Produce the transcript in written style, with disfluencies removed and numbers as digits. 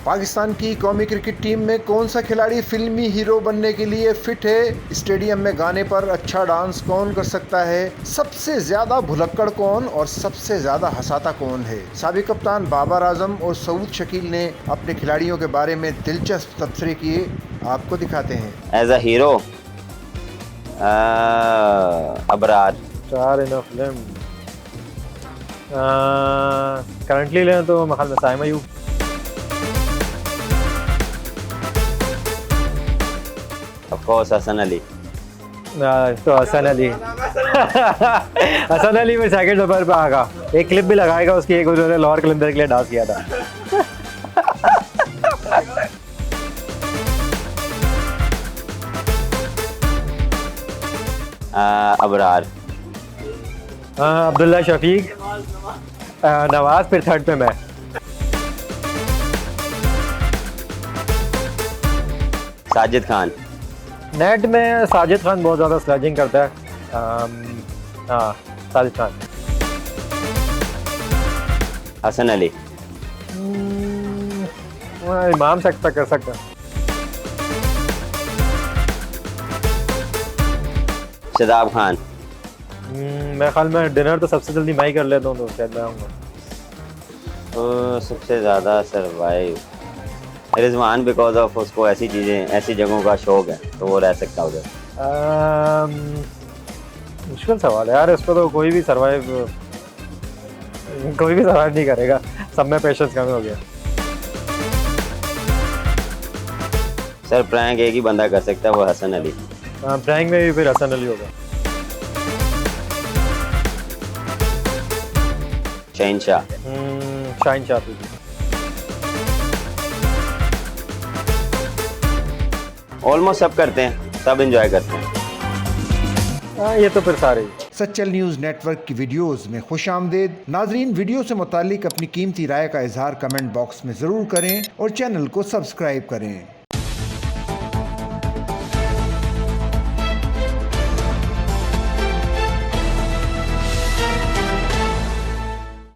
पाकिस्तान की कौमी cricket team में कौन सा खिलाड़ी फिल्मी हीरो बनने के लिए फिट है? स्टेडियम में गाने पर अच्छा डांस कौन कर सकता है? सबसे ज्यादा भुलक्कड़ कौन और सबसे ज्यादा हंसाता कौन है? साबिक कप्तान बाबर आजम और सऊद शकील ने अपने खिलाड़ियों के बारे में दिलचस्प तबसरे किए, आपको दिखाते हैं। As a hero Abrar. Star in a film currently लें तो मखाल में साइम अयूब। Of course Hasan Ali. तो हसन अली हसन अली में सेकंड नंबर पे आएगा। एक क्लिप भी लगाएगा उसकी, एक उन्होंने लाहौर कलंदर के लिए डांस किया था। अबरार। अब्दुल्ला शफीक, नवाज, फिर थर्ड पे मैं। साजिद खान। नेट में साजिद खान बहुत ज़्यादा स्लैजिंग करता है। हाँ, साजिद खान। हसन अली। इमाम से एक्सपेक्ट कर सकते हैं। शदाब खान। मेरे ख्याल में डिनर तो सबसे जल्दी मैं ही कर लेता हूँ, तो शायद मैं आऊँगा। सबसे ज़्यादा सरवाइव रिजवान, बिकॉज ऑफ उसको ऐसी चीज़ें, ऐसी जगहों का शौक है, तो वो रह सकता है उधर। मुश्किल सवाल है यार, इस पर तो कोई भी सर्वाइव नहीं करेगा। सब में पेशेंस कम हो गया। सर प्रैंक एक ही बंदा कर सकता है, वो हसन अली। प्रैंक में भी फिर हसन अली होगा। शहनशाह। शहनशाह। ऑलमोस्ट सब करते हैं, सब एंजॉय करते हैं। ये तो फिर सारे ही। सच्चल न्यूज़ नेटवर्क की वीडियोस में खुशामदीद। नाजरीन, वीडियो से मुतालिक अपनी कीमती राय का इजहार कमेंट बॉक्स में ज़रूर करें और चैनल को सब्सक्राइब करें।